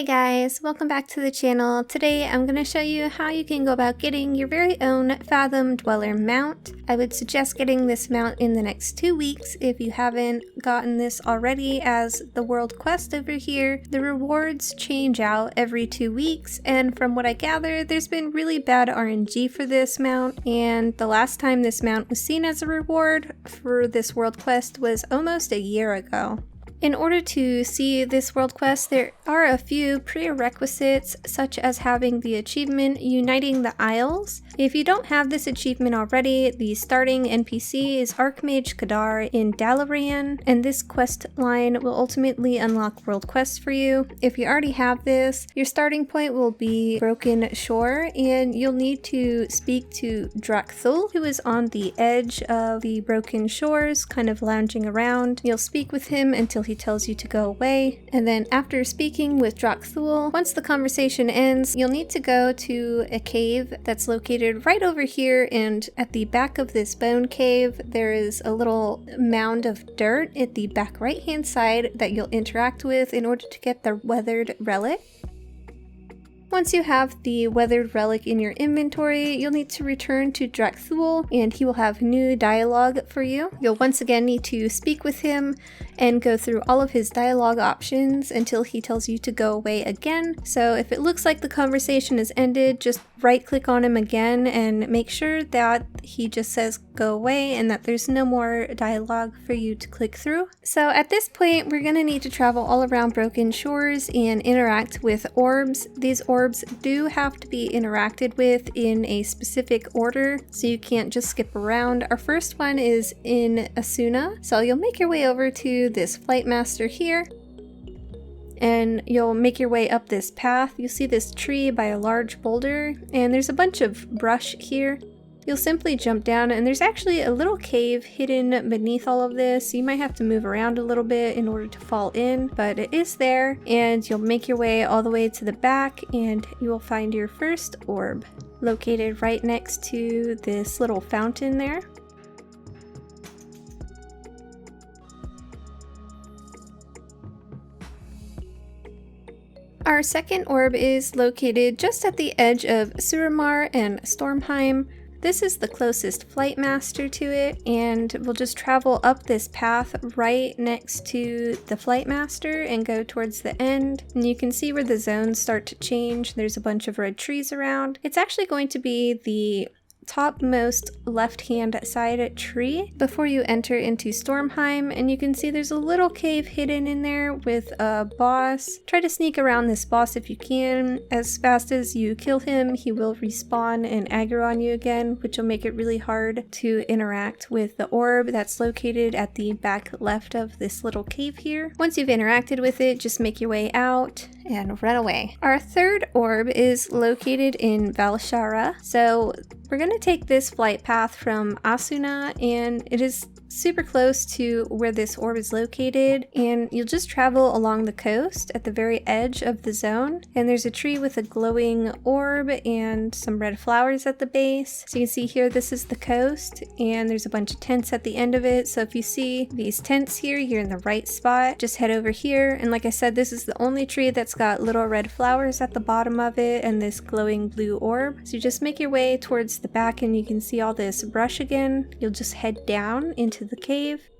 Hey guys, welcome back to the channel. Today I'm going to show you how you can go about getting your very own Fathom Dweller mount. I would suggest getting this mount in the next 2 weeks if you haven't gotten this already, as the world quest over here, the rewards change out every 2 weeks, and from what I gather, there's been really bad RNG for this mount, and the last time this mount was seen as a reward for this world quest was almost a year ago. In order to see this world quest, there are a few prerequisites, such as having the achievement Uniting the Isles. If you don't have this achievement already, the starting NPC is Archmage Kadar in Dalaran, and this quest line will ultimately unlock world quests for you. If you already have this, your starting point will be Broken Shore, and you'll need to speak to Drak'thul, who is on the edge of the Broken Shores, kind of lounging around. You'll speak with him until he tells you to go away, and then after speaking with Drak'thul, once the conversation ends, you'll need to go to a cave that's located right over here, and at the back of this bone cave there is a little mound of dirt at the back right hand side that you'll interact with in order to get the weathered relic. Once you have the weathered relic in your inventory, you'll need to return to Drak'thul, and he will have new dialogue for you. You'll once again need to speak with him and go through all of his dialogue options until he tells you to go away again. So if it looks like the conversation has ended, just right click on him again and make sure that he just says go away and that there's no more dialogue for you to click through. So at this point, we're going to need to travel all around Broken Shores and interact with orbs. These orbs do have to be interacted with in a specific order, so you can't just skip around. Our first one is in Azsuna, so you'll make your way over to this flight master here, and you'll make your way up this path. You'll see this tree by a large boulder, and there's a bunch of brush here. You'll simply jump down, and there's actually a little cave hidden beneath all of this. You might have to move around a little bit in order to fall in, but it is there, and you'll make your way all the way to the back, and you will find your first orb located right next to this little fountain there. Our second orb is located just at the edge of Suramar and Stormheim. This is the closest flight master to it, and we'll just travel up this path right next to the flight master and go towards the end. And you can see where the zones start to change. There's a bunch of red trees around. It's actually going to be the topmost left-hand side tree before you enter into Stomheim, and you can see there's a little cave hidden in there with a boss. Try to sneak around this boss if you can. As fast as you kill him, he will respawn and aggro on you again, which will make it really hard to interact with the orb that's located at the back left of this little cave here. Once you've interacted with it, just make your way out and run away. Our third orb is located in Val'sharah, so we're going to take this flight path from Azsuna, and it is super close to where this orb is located, and you'll just travel along the coast at the very edge of the zone, and there's a tree with a glowing orb and some red flowers at the base. So you can see here, this is the coast, and there's a bunch of tents at the end of it. So if you see these tents here, you're in the right spot. Just head over here, and like I said, this is the only tree that's got little red flowers at the bottom of it and this glowing blue orb. So you just make your way towards the back, and you can see all this brush again. You'll just head down into the cave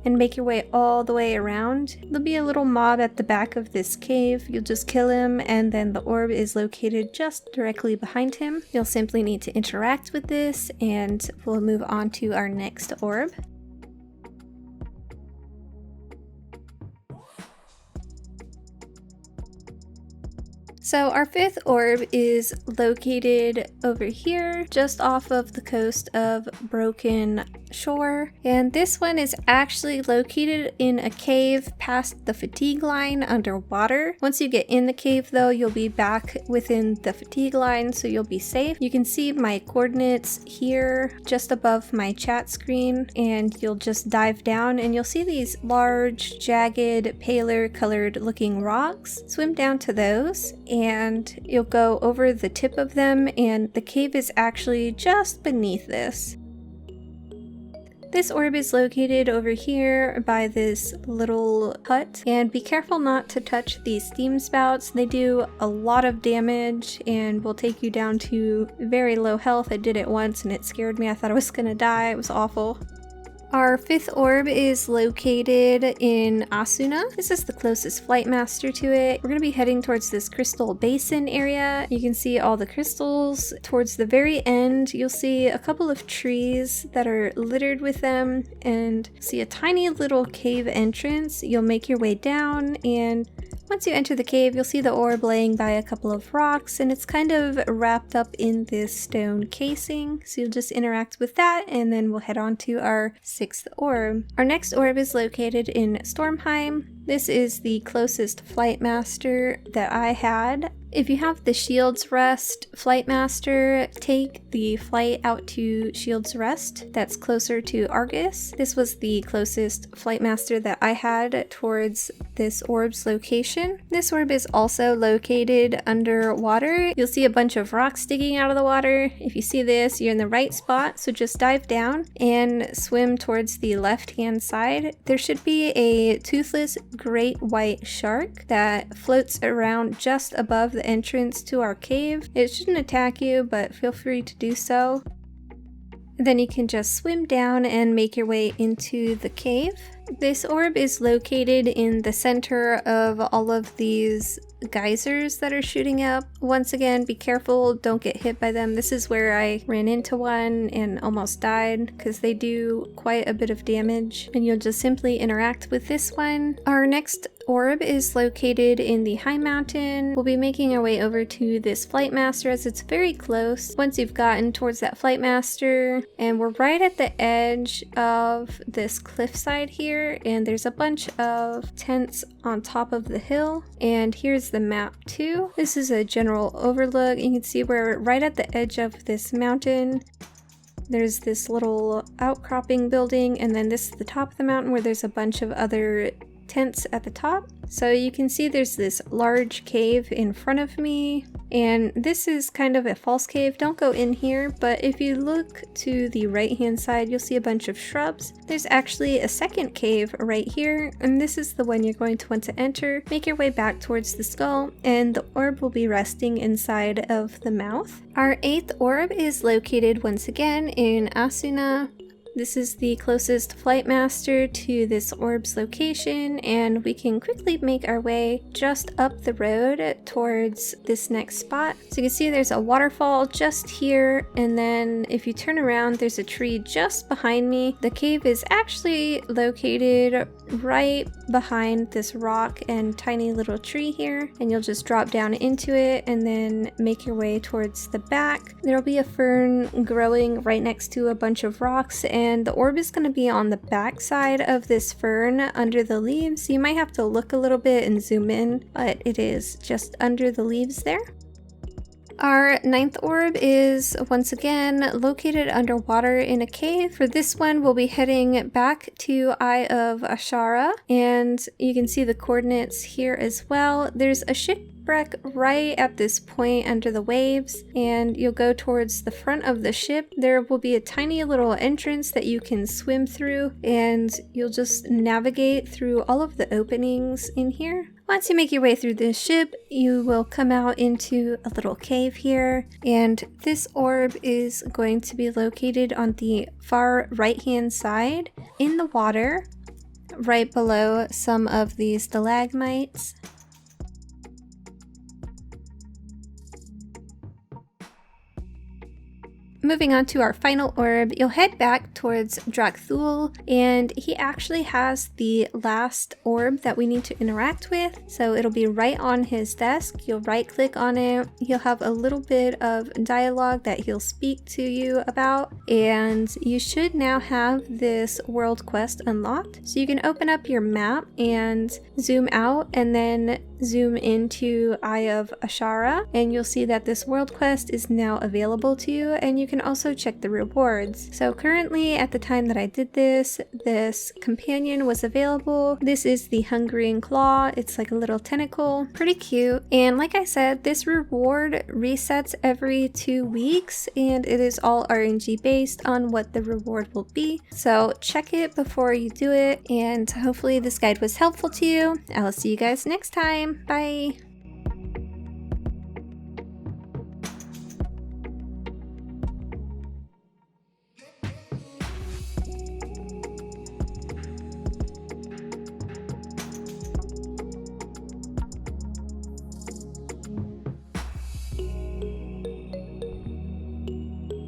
and make your way all the way around. There'll be a little mob at the back of this cave. You'll just kill him, and then the orb is located just directly behind him. You'll simply need to interact with this, and we'll move on to our next orb. So our fifth orb is located over here, just off of the coast of Broken Shore, and this one is actually located in a cave past the fatigue line underwater. Once you get in the cave though, you'll be back within the fatigue line, so you'll be safe. You can see my coordinates here just above my chat screen, and you'll just dive down and you'll see these large, jagged, paler colored looking rocks. Swim down to those, and you'll go over the tip of them, and the cave is actually just beneath this. This orb is located over here by this little hut, and be careful not to touch these steam spouts. They do a lot of damage and will take you down to very low health. I did it once and it scared me. I thought I was gonna die. It was awful. Our 5th orb is located in Azsuna. This is the closest flight master to it. We're going to be heading towards this crystal basin area. You can see all the crystals. Towards the very end, you'll see a couple of trees that are littered with them, and see a tiny little cave entrance. You'll make your way down, and once you enter the cave, you'll see the orb laying by a couple of rocks, and it's kind of wrapped up in this stone casing. So you'll just interact with that, and then we'll head on to our 6th orb. Our next orb is located in Stomheim. This is the closest flight master that I had. If you have the Shield's Rest Flight Master, take the flight out to Shield's Rest. That's closer to Argus. This was the closest flight master that I had towards this orb's location. This orb is also located underwater. You'll see a bunch of rocks sticking out of the water. If you see this, you're in the right spot, so just dive down and swim towards the left-hand side. There should be a toothless great white shark that floats around just above the entrance to our cave. It shouldn't attack you, but feel free to do so. Then you can just swim down and make your way into the cave. This orb is located in the center of all of these geysers that are shooting up. Once again, be careful, don't get hit by them. This is where I ran into one and almost died because they do quite a bit of damage, and you'll just simply interact with this one. Our next orb is located in the high mountain. We'll be making our way over to this flight master as it's very close once you've gotten towards that flight master, and we're right at the edge of this cliffside here, and there's a bunch of tents on top of the hill, and here's the map too. This is a general overlook. You can see we're right at the edge of this mountain. There's this little outcropping building, and then this is the top of the mountain where there's a bunch of other tents at the top. So you can see there's this large cave in front of me, and this is kind of a false cave. Don't go in here, but if you look to the right hand side, you'll see a bunch of shrubs. There's actually a second cave right here, and this is the one you're going to want to enter. Make your way back towards the skull, and the orb will be resting inside of the mouth. Our 8th orb is located once again in Azsuna. This is the closest flight master to this orb's location, and we can quickly make our way just up the road towards this next spot. So you can see there's a waterfall just here, and then if you turn around, there's a tree just behind me. The cave is actually located right behind this rock and tiny little tree here, and you'll just drop down into it and then make your way towards the back. There'll be a fern growing right next to a bunch of rocks, and the orb is going to be on the back side of this fern under the leaves. You might have to look a little bit and zoom in, but it is just under the leaves there. Our 9th orb is once again located underwater in a cave. For this one, we'll be heading back to Eye of Azshara, and you can see the coordinates here as well. There's a shipwreck right at this point under the waves, and you'll go towards the front of the ship. There will be a tiny little entrance that you can swim through, and you'll just navigate through all of the openings in here. Once you make your way through this ship, you will come out into a little cave here, and this orb is going to be located on the far right-hand side in the water, right below some of these stalagmites. Moving on to our final orb, you'll head back towards Drak'thul, and he actually has the last orb that we need to interact with. So it'll be right on his desk. You'll right click on it. He'll have a little bit of dialogue that he'll speak to you about, and you should now have this world quest unlocked. So you can open up your map and zoom out, and then zoom into Eye of Azshara, and you'll see that this world quest is now available to you, and you can also check the rewards. So currently, at the time that I did this companion was available. This is the Hungering Claw. It's like a little tentacle. Pretty cute. And like I said, this reward resets every 2 weeks, and it is all RNG based on what the reward will be. So check it before you do it, and hopefully this guide was helpful to you. I'll see you guys next time. Bye!